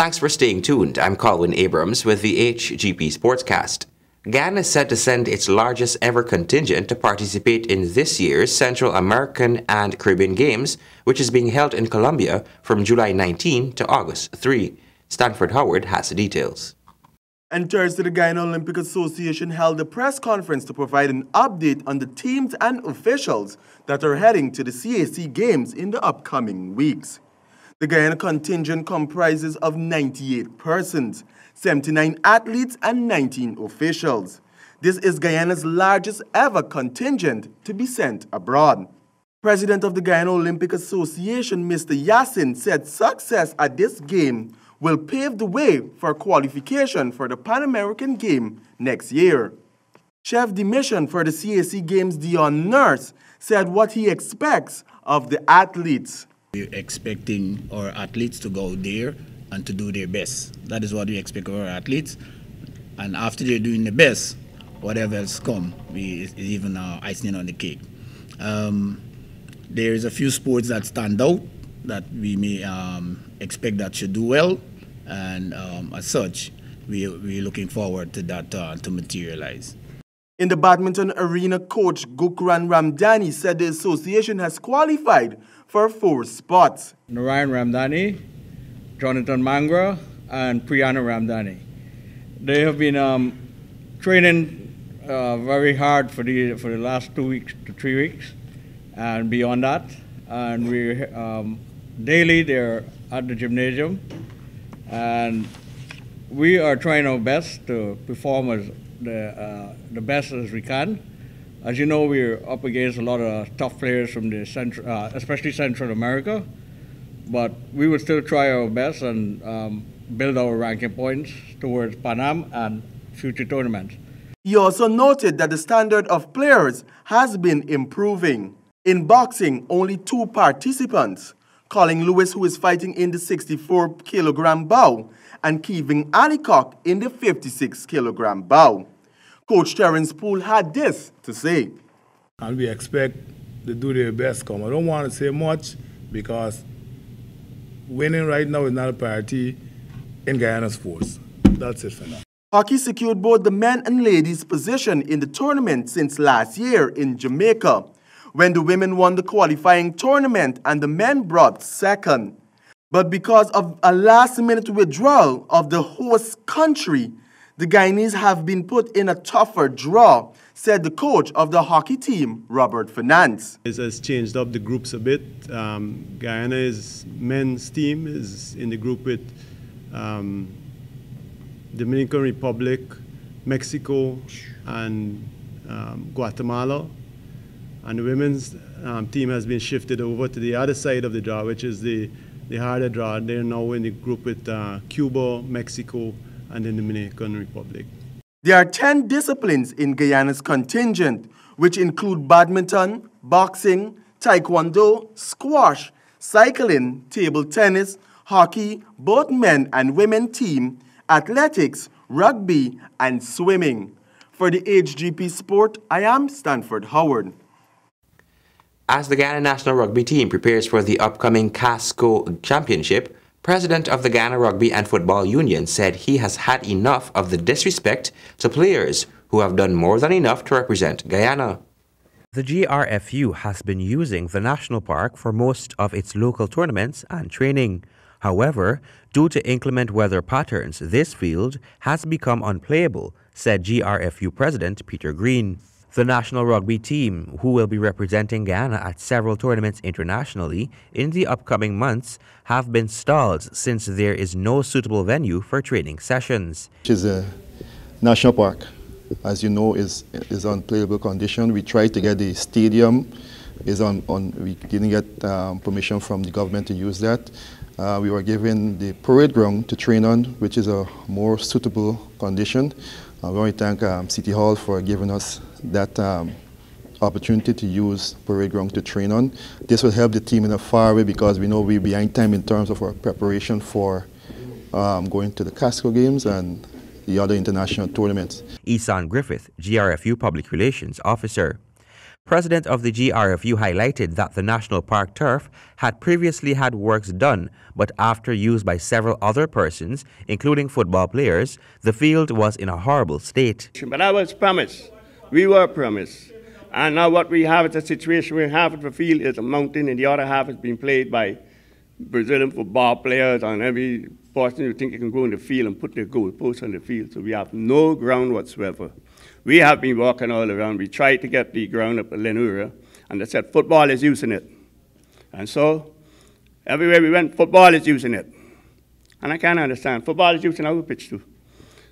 Thanks for staying tuned. I'm COLWYN ABRAMS with the Hgp Sportscast. Guyana is set to send its largest ever contingent to participate in this year's Central American and Caribbean Games, which is being held in Colombia from July 19 to August 3. Stanford Howard has the details. And Thursday, the Guyana Olympic Association held a press conference to provide an update on the teams and officials that are heading to the CAC Games in the upcoming weeks. The Guyana contingent comprises of 98 persons, 79 athletes and 19 officials. This is Guyana's largest ever contingent to be sent abroad. President of the Guyana Olympic Association, Mr. Yasin, said success at this game will pave the way for qualification for the Pan American Game next year. Chef de mission for the CAC Games, Dion Nurse, said what he expects of the athletes. We're expecting our athletes to go there and to do their best. That is what we expect of our athletes. And after they're doing the best, whatever else comes is even icing on the cake. There's a few sports that stand out that we may expect that should do well. And as such, we're looking forward to that to materialize. In the badminton arena, coach Gukran Ramdani said the association has qualified for 4 spots. Narayan Ramdani, Jonathan Mangra, and Priyana Ramdani. They have been training very hard for the last 2 weeks to 3 weeks and beyond that. And we daily they're at the gymnasium, and we are trying our best to perform as the best as we can. As you know, we're up against a lot of tough players from the especially Central America, but we will still try our best and build our ranking points towards Pan Am and future tournaments. He also noted that the standard of players has been improving. In boxing, only 2 participants, Colin Lewis, who is fighting in the 64-kilogram bow, and Kevin Alicock in the 56-kilogram bow. Coach Terrence Poole had this to say. And we expect to do their best come. I don't want to say much because winning right now is not a priority in Guyana sports. That's it for now. Hockey secured both the men and ladies' position in the tournament since last year in Jamaica, when the women won the qualifying tournament and the men brought second. But because of a last-minute withdrawal of the host country, the Guyanese have been put in a tougher draw, said the coach of the hockey team, Robert Fernandes. It has changed up the groups a bit. Guyana's men's team is in the group with Dominican Republic, Mexico, and Guatemala. And the women's team has been shifted over to the other side of the draw, which is the harder draw. They're now in the group with Cuba, Mexico, and the Dominican Republic. There are 10 disciplines in Guyana's contingent, which include badminton, boxing, taekwondo, squash, cycling, table tennis, hockey, both men and women team, athletics, rugby, and swimming. For the Hgp Sport, I am Stanford Howard. As the Guyana national rugby team prepares for the upcoming Casco Championship, President of the Guyana Rugby and Football Union said he has had enough of the disrespect to players who have done more than enough to represent Guyana. The GRFU has been using the national park for most of its local tournaments and training. However, due to inclement weather patterns, this field has become unplayable, said GRFU President Peter Green. The national rugby team, who will be representing Guyana at several tournaments internationally in the upcoming months, have been stalled since there is no suitable venue for training sessions. Which is a national park, as you know, is unplayable condition. We tried to get the stadium, we didn't get permission from the government to use that. We were given the parade ground to train on, which is a more suitable condition. We want to thank City Hall for giving us that opportunity to use parade ground to train on. This will help the team in a far way because we know we're behind time in terms of our preparation for going to the Casco Games and the other international tournaments. ESAN Griffith, GRFU Public Relations Officer. president of the GRFU highlighted that the national park turf had previously had works done, but after use by several other persons, including football players, the field was in a horrible state. But I was promised. We were promised. And now what we have is a situation where half of the field is a mountain and the other half is being played by Brazilian football players, and every person you think you can go in the field and put their goal post on the field. So we have no ground whatsoever. We have been walking all around. We tried to get the ground up at Lenura, and they said football is using it. And so everywhere we went, football is using it. And I can't understand. Football is using our pitch too.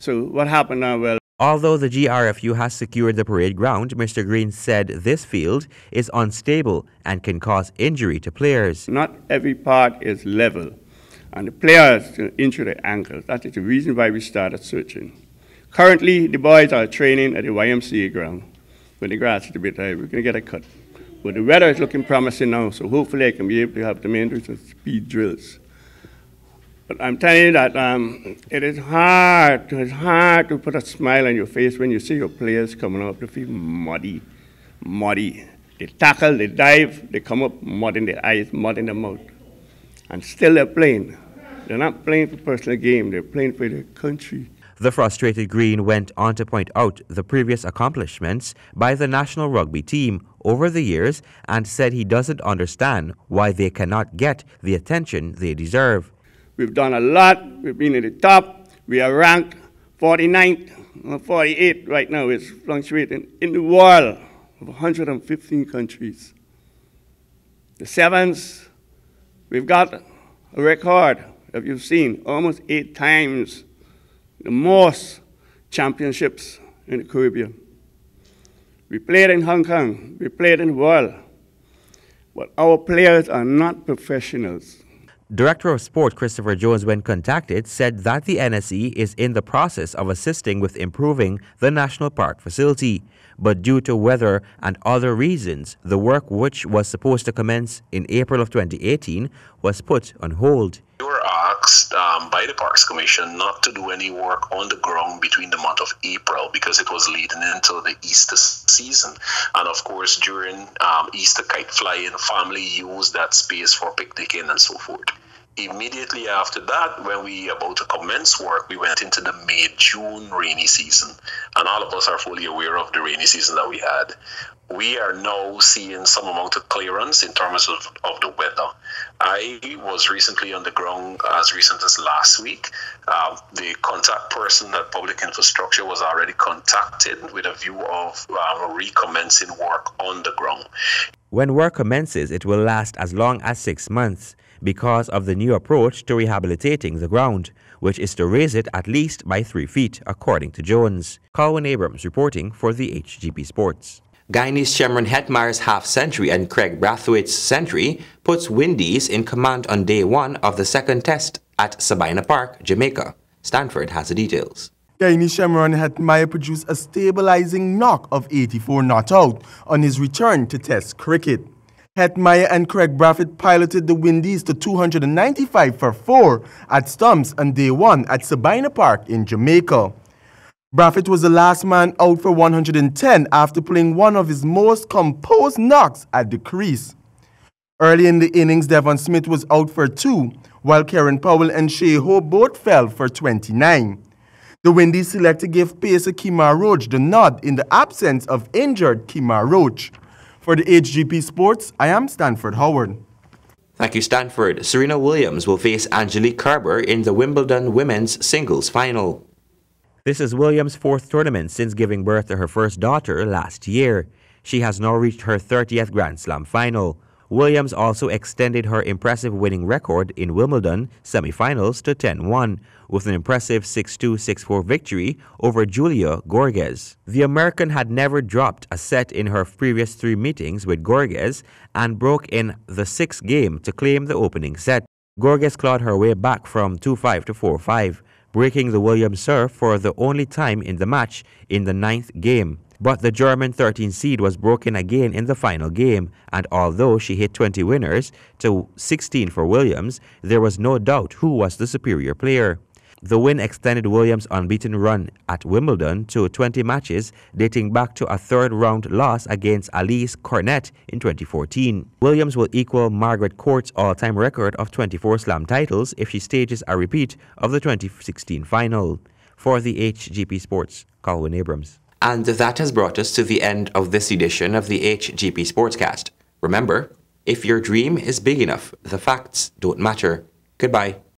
So what happened now? Well, although the GRFU has secured the parade ground, Mr. Green said this field is unstable and can cause injury to players. Not every part is level, and the players injure their ankles. That is the reason why we started searching. Currently, the boys are training at the YMCA ground. When the grass is a bit high, we're going to get a cut. But the weather is looking promising now, so hopefully I can be able to have them into some speed drills. But I'm telling you that it is hard to put a smile on your face when you see your players coming up the field muddy. They tackle, they dive, they come up mud in their eyes, mud in their mouth. And still they're playing. They're not playing for personal game, they're playing for their country. The frustrated Green went on to point out the previous accomplishments by the national rugby team over the years and said he doesn't understand why they cannot get the attention they deserve. We've done a lot. We've been at the top. We are ranked 49th or 48 right now. It's fluctuating in the world of 115 countries. The sevens, we've got a record, if you've seen, almost 8 times the most championships in the Caribbean. We played in Hong Kong. We played in the world. But our players are not professionals. Director of Sport Christopher Jones, when contacted, said that the NSE is in the process of assisting with improving the national park facility. But due to weather and other reasons, the work, which was supposed to commence in April of 2018, was put on hold. We were asked by the Parks Commission not to do any work on the ground between the month of April because it was leading into the Easter season. And of course, during Easter kite flying, family used that space for picnicking and so forth. Immediately after that, when we were about to commence work, we went into the May-June rainy season. And all of us are fully aware of the rainy season that we had. We are now seeing some amount of clearance in terms of the weather. I was recently on the ground as recent as last week. The contact person at Public Infrastructure was already contacted with a view of recommencing work on the ground. When work commences, it will last as long as 6 months because of the new approach to rehabilitating the ground, which is to raise it at least by 3 feet, according to Jones. COLWYN Abrams reporting for the Hgp Sports. Guyanese Cameron Hetmeyer's half-century and Craig Brathwaite's century puts Windies in command on day 1 of the second test at Sabina Park, Jamaica. Stanford has the details. Guyanese Cameron Hetmeyer produced a stabilizing knock of 84 not out on his return to Test cricket. Hetmeyer and Craig Brathwaite piloted the Windies to 295 for 4 at stumps on day 1 at Sabina Park in Jamaica. Brathwaite was the last man out for 110 after playing one of his most composed knocks at the crease. Early in the innings, Devon Smith was out for 2, while Karen Powell and Shea Ho both fell for 29. The Windies select to give pacer Kemar Roach the nod in the absence of injured Kemar Roach. For the Hgp Sports, I am Stanford Howard. Thank you, Stanford. Serena Williams will face Angelique Kerber in the Wimbledon women's singles final. This is Williams' 4th tournament since giving birth to her first daughter last year. She has now reached her 30th Grand Slam final. Williams also extended her impressive winning record in Wimbledon semifinals to 10-1, with an impressive 6-2, 6-4 victory over Julia Goerges. The American had never dropped a set in her previous 3 meetings with Goerges and broke in the 6th game to claim the opening set. Goerges clawed her way back from 2-5 to 4-5, breaking the Williams serve for the only time in the match in the 9th game. But the German 13 seed was broken again in the final game, and although she hit 20 winners to 16 for Williams, there was no doubt who was the superior player. The win extended Williams' unbeaten run at Wimbledon to 20 matches, dating back to a third-round loss against Alice Cornet in 2014. Williams will equal Margaret Court's all-time record of 24 slam titles if she stages a repeat of the 2016 final. For the Hgp Sports, COLWYN Abrams. And that has brought us to the end of this edition of the Hgp Sportscast. Remember, if your dream is big enough, the facts don't matter. Goodbye.